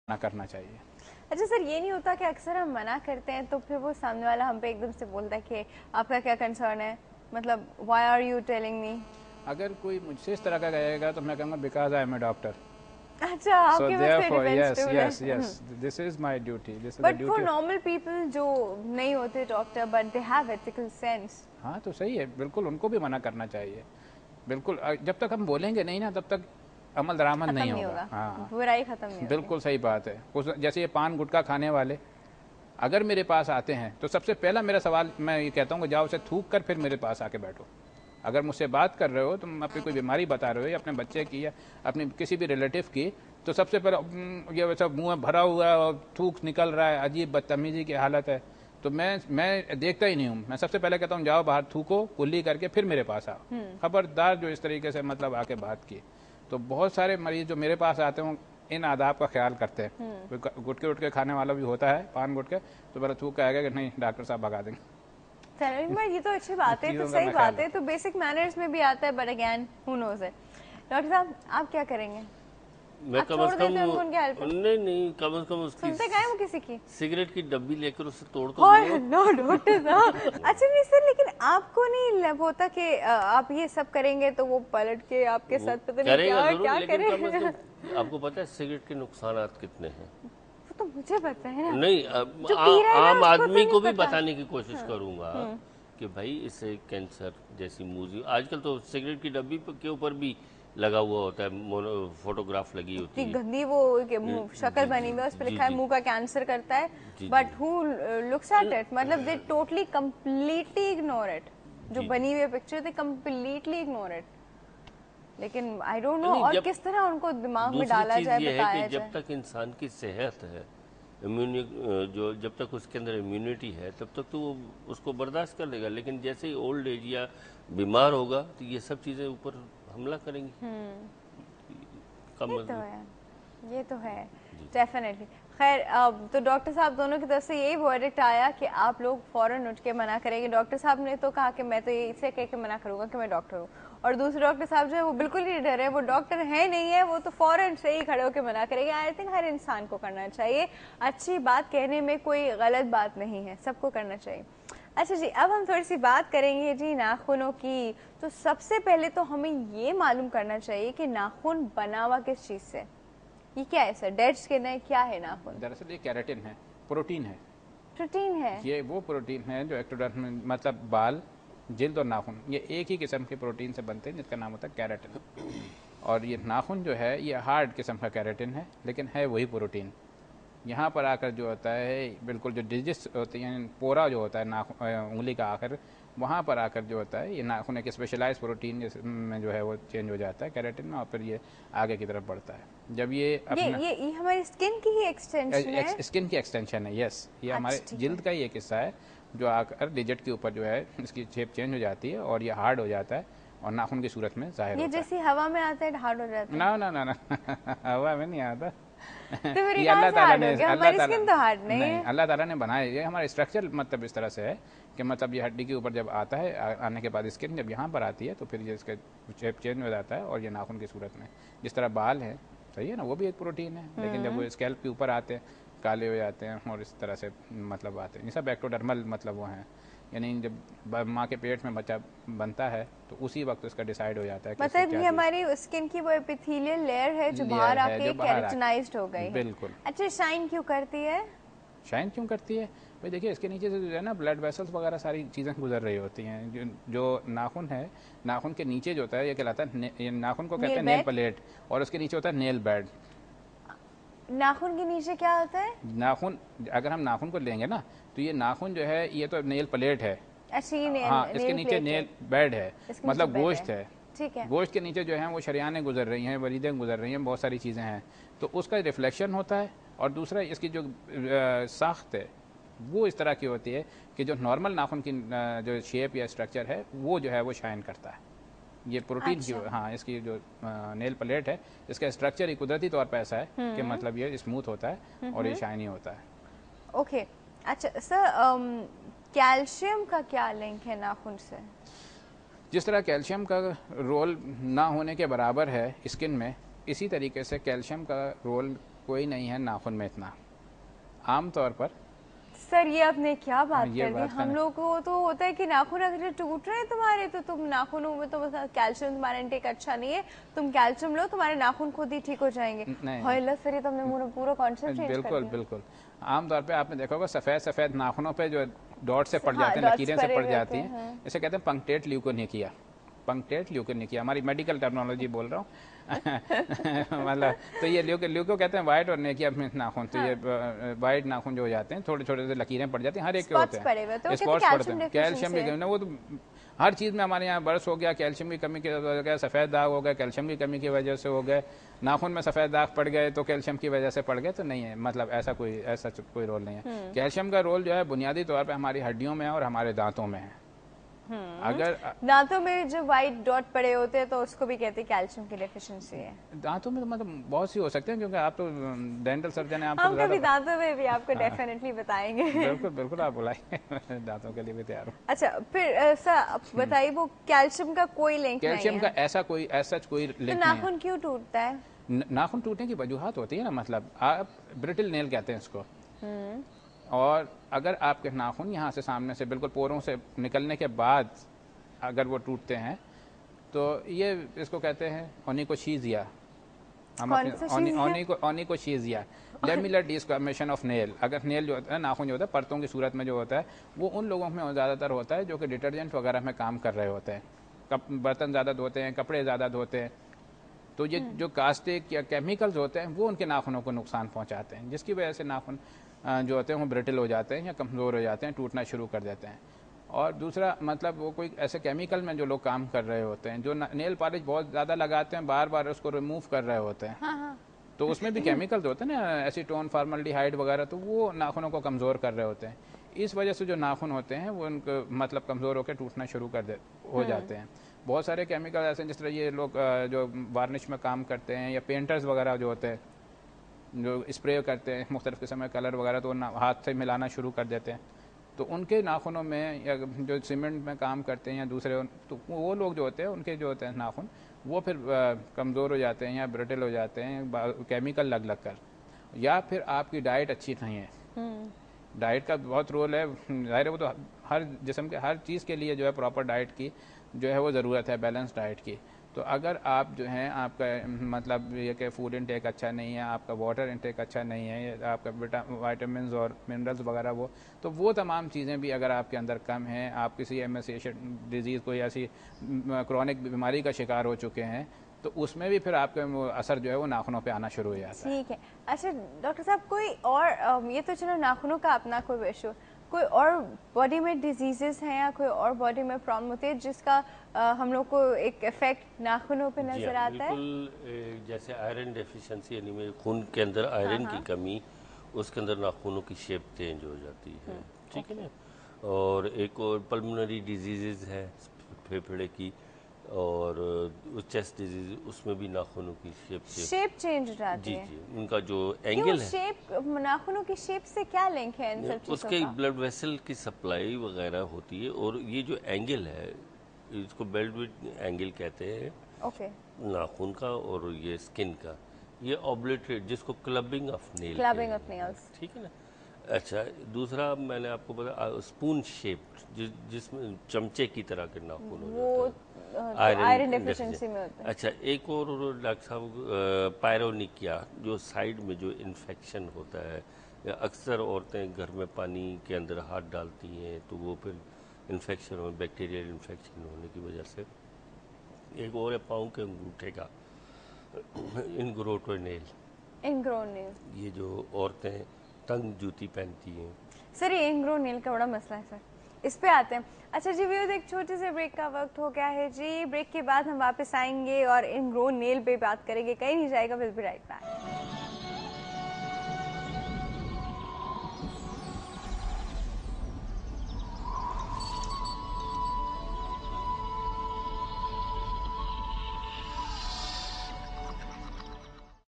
ना करना चाहिए। अच्छा सर, ये नहीं होता कि अक्सर हम मना करते हैं तो फिर वो सामने वाला हम पे एकदम से बोलता है कि आपका क्या कंसर्न है, मतलब why are you telling me? अगर कोई मुझसे इस तरह का कहेगा तो मैं कहूँगा because I am a doctor, अच्छा, सो आपके पास कोई therefore defence yes tool yes है? Yes this is my duty, this is the but for duty. Normal people जो नहीं होते doctor but they have ethical sense. हाँ तो सही है, बिल्कुल उनको भी मना करना चाहिए। बिल्कुल जब तक हम बोलेंगे नहीं ना तब तक अमल दरामद खत्म नहीं नहीं होगा। होगा, हाँ बुराई खत्म नहीं होगी। बिल्कुल सही बात है। उस जैसे ये पान गुटखा खाने वाले अगर मेरे पास आते हैं तो सबसे पहला मेरा सवाल मैं ये कहता हूँ कि जाओ उसे थूक कर फिर मेरे पास आके बैठो। अगर मुझसे बात कर रहे हो, तुम अपनी कोई बीमारी बता रहे हो या अपने बच्चे की या अपने किसी भी रिलेटिव की, तो सबसे पहले ये वैसा मुंह में भरा हुआ है और थूक निकल रहा है, अजीब बदतमीजी की हालत है, तो मैं देखता ही नहीं हूँ। मैं सबसे पहले कहता हूँ जाओ बाहर थूको कुल्ली करके फिर मेरे पास आओ। खबरदार जो इस तरीके से मतलब आके बात की। तो बहुत सारे मरीज जो मेरे पास आते हैं इन आदाब का ख्याल करते हैं। गुटके उटके खाने वाला भी होता है, पान गुटके, तो पहले थूक आएगा कि नहीं डॉक्टर साहब भगा देंगे। चलो ये तो अच्छी बात है, तो चीज़ों का सही मैं ख्याल बात है, तो बेसिक मैनर्स में भी आता है, but again who knows it. Doctor साहब आप क्या करेंगे? मैं आप कम छोड़ से कम देते हैं उनको उनके हेल्प? नहीं कम से कम उसकी सुनते गए वो किसी की? सिगरेट की डब्बी लेकर उसे तोड़ तो और दूंगा। नो डॉक्टर साहब, अच्छा नहीं सर, लेकिन आपको नहीं होता कि आप ये सब करेंगे तो वो पलट के आपके वो साथ पता नहीं करेगा क्या जरूर, क्या लेकिन कम से करे? कम आपको पता है सिगरेट के नुकसानात कितने हैं? वो तो मुझे पता है ना, नहीं जो पी रहा है ना आम उसको तो आदमी नहीं को भी पता। बताने की कोशिश करूंगा कि भाई इससे कैंसर जैसी मूवी, आजकल तो सिगरेट की डब्बी के ऊपर भी लगा हुआ होता है, फोटोग्राफ लगी होती इतनी है। गंदी वो शक्ल बनी हुई है, उस पर जी लिखा है जी मुंह का कैंसर करता है, जी but who looks at it, मतलब they totally completely ignore it. जो जी जी। बनी हुई picture they completely ignore it. लेकिन आई डोंट नो नहीं, और जब किस तरह उनको दिमाग में दूसरी डाला चीज जाए, ये है कि बताया जब जाए। तक इंसान की सेहत है, इम्यूनि जो जब तक उसके अंदर इम्यूनिटी है तब तक तो वो उसको बर्दाश्त कर लेगा, लेकिन जैसे ही ओल्ड एज या बीमार होगा तो ये सब चीज़ें ऊपर हमला करेंगी। कम ये तो है, ये तो है डेफिनेटली। खैर अब तो डॉक्टर साहब दोनों की तरफ से यही वर्डिक्ट आया कि आप लोग फौरन उठ के मना करेंगे। डॉक्टर साहब ने तो कहा कि मैं तो ये इसे कह के मना करूंगा कि मैं डॉक्टर हूँ, और दूसरे डॉक्टर साहब जो है वो बिल्कुल ही डर है, वो डॉक्टर है नहीं है, वो तो फौरन से ही खड़े होकर मना करेंगे। आई थिंक हर इंसान को करना चाहिए, अच्छी बात कहने में कोई गलत बात नहीं है, सबको करना चाहिए। अच्छा जी, अब हम थोड़ी सी बात करेंगे जी नाखूनों की। तो सबसे पहले तो हमें ये मालूम करना चाहिए कि नाखून बना हुआ किस चीज से? ये क्या है सर, डेड स्किन है, क्या है नाखून? दरअसल ये कैरेटिन है, प्रोटीन है। प्रोटीन है? ये वो प्रोटीन है जो एक्टोडर्म में मतलब बाल, जिल्द और नाखून, ये एक ही किस्म के प्रोटीन से बनते हैं जिसका नाम होता है कैरेटिन। और ये नाखून जो है ये हार्ड किस्म का कैरेटिन है, लेकिन है वही प्रोटीन। यहाँ पर आकर जो होता है बिल्कुल जो डिजिट्स होती हैं, पोरा जो होता है नाखून उंगली का आखिर, वहाँ पर आकर जो होता है ये नाखून एक स्पेशलाइज प्रोटीन में जो है वो चेंज हो जाता है कैरेटिन में, और फिर ये आगे की तरफ बढ़ता है। जब ये अपना ये हमारी स्किन की ही एक्सटेंशन है? स्किन की एक्सटेंशन है, यस। ये हमारे अच्छा, ठीक जिल्द है। का ही एक हिस्सा है जो आकर डिजिट के ऊपर जो है इसकी शेप चेंज हो जाती है और ये हार्ड हो जाता है और नाखून की सूरत में जाहिर ये होता है। जैसी हवा में आता है हार्ड हो जाता है? ना ना ना ना हवा में नहीं आता। तो फिर ये ये कहाँ अल्लाह से ताला हार्ड ने हो गया? अल्लाह हमारी ताला स्किन तो हार्ड नहीं है। अल्लाह ताला ने बनाया, ये हमारा स्ट्रक्चर मतलब इस तरह से है कि मतलब ये हड्डी के ऊपर जब आता है आने के बाद स्किन जब यहाँ पर आती है तो फिर ये इसका शेप चेंज हो जाता है और ये नाखून की सूरत में, जिस तरह बाल है, सही है ना, वो भी एक प्रोटीन है, लेकिन जब वो स्कैल्प के ऊपर आते हैं काले हो जाते हैं और इस तरह से मतलब आते हैं। ये सब एक्टोडर्मल मतलब वो हैं, यानी जब माँ के पेट में बच्चा बनता है तो उसी वक्त उसका डिसाइड हो जाता है कि मतलब ये हमारी स्किन की वो एपिथेलियल लेयर है जो बाहर आके केराटिनाइज्ड हो गई है। बिल्कुल। अच्छा, शाइन क्यों करती है? शाइन क्यों करती है भाई? देखिए इसके नीचे से जो है ना ब्लड वेसल्स वगैरह सारी चीज़ें गुजर रही होती हैं। जो नाखून है, नाखून के नीचे जो होता है ये कहलाता है ये नाखून को कहते हैं नेल प्लेट, और उसके नीचे होता है नेल बेड। नाखून के नीचे क्या होता है? नाखून, अगर हम नाखून को लेंगे ना तो ये नाखून जो है ये तो नेल प्लेट है। अच्छा, ये हाँ, इसके नीचे नेल बेड है, मतलब गोश्त है। ठीक है। गोश्त के नीचे जो है वो शरियानें गुजर रही हैं, वरीदें गुजर रही हैं, बहुत सारी चीज़ें हैं, तो उसका रिफ्लेक्शन होता है। और दूसरा इसकी जो साख्त है वो इस तरह की होती है कि जो नॉर्मल नाखून की जो शेप या स्ट्रक्चर है वो जो है वो शाइन करता है। ये प्रोटीन की हाँ, इसकी जो नेल प्लेट है इसका स्ट्रक्चर ही कुदरती तौर पर ऐसा है कि मतलब ये स्मूथ होता है और ये शाइनी होता है। ओके, अच्छा सर, कैल्शियम का क्या लिंक है नाखून से? जिस तरह कैल्शियम का रोल ना होने के बराबर है स्किन में, इसी तरीके से कैल्शियम का रोल कोई नहीं है नाखून में इतना, आम तौर पर। सर ये आपने क्या बात ये कर दी, बात हम लोग को तो होता है कि नाखून अगर टूट रहे हैं तुम्हारे तो तुम नाखूनों में तो कैल्शियम तुम्हारा इंटेक अच्छा नहीं है, तुम कैल्शियम लो तुम्हारे नाखून खुद ही ठीक हो जाएंगे। नहीं। हाय सर ये तो हमने पूरा कॉन्सेप्ट चेंज कर बिल्कुल दिया। बिल्कुल। आमतौर पे आपने देखा होगा सफ़ेद सफ़ेद नाखूनों पे जो डॉट से पड़ हाँ, जाते हैं, dots लकीरें से पड़े पड़ हुए जाती होते हैं, हैं, इसे कहते हैं पंक्टेट ल्यूकोनिकिया। पंक्टेट ल्यूकोनिकिया हमारी मेडिकल टर्मिनोलॉजी बोल रहा हूँ। मतलब तो ये ल्यूको कहते हैं वाइट, और नेकिया नाखून, तो ये वाइट नाखून जो हो जाते हैं, थोड़े छोटे से लकीरें पड़ जाती हैं, हर एक के Spots होते पड़े हुए तो हैं, वो स्पॉट्स कहते हैं पड़ते हैं, calcium कैल्शियम की deficiency कमी ना, वो तो हर चीज़ में हमारे यहाँ बर्स हो गया, कैल्शियम की कमी की वजह से सफ़ेद दाग हो गए, कैल्शियम की कमी की वजह से हो गए, नाखून में सफ़ेद दाग पड़ गए तो कैल्शियम की वजह से पड़ गए, तो नहीं है, मतलब ऐसा कोई रोल नहीं है। कैल्शियम का रोल जो है बुनियादी तौर पर हमारी हड्डियों में है और हमारे दांतों में है। अगर दांतों में जो व्हाइट डॉट पड़े होते हैं तो उसको भी कहते हैं कैल्शियम की डेफिशिएंसी है। दांतों में तो मतलब बहुत सी हो सकते हैं, क्योंकि आप तो डेंटल सर्जन है, आप हम तो कभी दांतों में भी आपको डेफिनेटली बताएंगे। बिल्कुल बिल्कुल, आप बुलाइए, दांतों के लिए भी तैयार हूँ। अच्छा फिर सर बताइए वो कैल्शियम का कोई लिंक नहीं कैल्शियम है का ऐसा कोई लिंक तो नहीं है। नाखून क्यों टूटता है? नाखून टूटने की वजूहत होती है ना, मतलब आप ब्रिटल नेल कहते हैं इसको, और अगर आपके नाखून यहाँ से सामने से बिल्कुल पोरों से निकलने के बाद अगर वो टूटते हैं तो ये इसको कहते हैं ओनिकोशीजिया। हम ओनिकोशीजिया, लेमिलर डिस्कॉर्मेशन ऑफ नेल। अगर नेल जो होता है, नाखून जो होता है परतों की सूरत में जो होता है, वो उन लोगों में ज़्यादातर होता है जो कि डिटर्जेंट वगैरह में काम कर रहे होते हैं, बर्तन ज़्यादा धोते हैं, कपड़े ज़्यादा धोते हैं, तो ये जो कास्टिक या केमिकल्स होते हैं वो उनके नाखूनों को नुकसान पहुंचाते हैं, जिसकी वजह से नाखून जो होते हैं वो ब्रिटल हो जाते हैं या कमज़ोर हो जाते हैं, टूटना शुरू कर देते हैं। और दूसरा मतलब वो कोई ऐसे केमिकल में जो लोग काम कर रहे होते हैं, जो नेल पॉलिश बहुत ज़्यादा लगाते हैं, बार बार उसको रिमूव कर रहे होते हैं, हाँ। तो उसमें भी केमिकल्स होते हैं ना, एसीटोन, फॉर्मल्डिहाइड वगैरह, तो वो नाखूनों को कमज़ोर कर रहे होते हैं। इस वजह से जो नाखून होते हैं वो उनको मतलब कमज़ोर होकर टूटना शुरू हो जाते हैं। बहुत सारे केमिकल ऐसे हैं, जिस तरह ये लोग जो वार्निश में काम करते हैं या पेंटर्स वगैरह जो होते हैं, जो स्प्रे करते हैं मुख्तलिफ़ किस्म के कलर वगैरह, तो हाथ से मिलाना शुरू कर देते हैं, तो उनके नाखूनों में, या जो सीमेंट में काम करते हैं या दूसरे, तो वो लोग जो होते हैं उनके जो होते हैं नाखून वो फिर कमज़ोर हो जाते हैं या ब्रिटल हो जाते हैं केमिकल लग लग कर, या फिर आपकी डाइट अच्छी नहीं है। डाइट का बहुत रोल है, ज़ाहिर है वो तो हर जिस्म के हर चीज़ के लिए जो है प्रॉपर डाइट की जो है वो ज़रूरत है, बैलेंस डाइट की। तो अगर आप जो हैं आपका मतलब ये कि फूड इनटेक अच्छा नहीं है, आपका वाटर इनटेक अच्छा नहीं है, आपका विटामिन्स और मिनरल्स वगैरह तो वो तमाम चीज़ें भी अगर आपके अंदर कम हैं, आप किसी एमेसिएशन डिजीज़ कोई ऐसी क्रॉनिक बीमारी का शिकार हो चुके हैं, तो उसमें भी फिर आपका वो असर जो है वो नाखूनों पे आना शुरू हो जाता है। ठीक है। अच्छा डॉक्टर साहब कोई और ये तो चलो नाखूनों का अपना कोई इशू, कोई और बॉडी में डिजीजेस हैं या कोई और बॉडी में प्रॉब्लम होती है जिसका हम लोग को एक इफेक्ट नाखूनों पे नजर आता है? बिल्कुल, जैसे आयरन डेफिशिएंसी यानी में खून के अंदर आयरन की कमी, उसके अंदर नाखूनों की शेप चेंज हो जाती है, ठीक है ना। और एक और पल्मोनरी डिजीजेज है फेफड़े की, और चेस्ट डिजीज, उसमें भी नाखूनों की शेप चेंज हो जाती है। जी, उनका जो एंगल है, शेप, नाखूनों की शेप से क्या लिंक है इन सब चीजों उसके का? ब्लड वेसल की सप्लाई वगैरह होती है, और ये जो एंगल है इसको बेल्ट विड एंगल कहते हैं, ओके। नाखून का और ये स्किन का, ये ऑब्लिटरेट, जिसको क्लबिंग ऑफ नेल, ठीक है ना। अच्छा, दूसरा मैंने आपको बताया स्पून शेप, जिसमें चमचे की तरह के नाखून होते हैं, आयरन डेफिशिएंसी में होता है। अच्छा, एक और डॉक्टर साहब पायरोनिकिया, जो साइड में जो इन्फेक्शन होता है, अक्सर औरतें घर में पानी के अंदर हाथ डालती हैं तो वो फिर इन्फेक्शन हो, बैक्टीरियल इन्फेक्शन होने की वजह से। एक और है पाँव के अंगूठे का इनग्रोटो नेल, ये जो औरतें तंग जूती पहनती हैं। सर ये इनग्रोन नेल का बड़ा मसला है सर, इस पे आते हैं। अच्छा जी व्यूअर्स, एक छोटे से ब्रेक का वक्त हो गया है जी। ब्रेक के बाद हम वापस आएंगे और इनग्रोन नेल पे बात करेंगे, कहीं नहीं जाएगा, विल बी राइट बैक।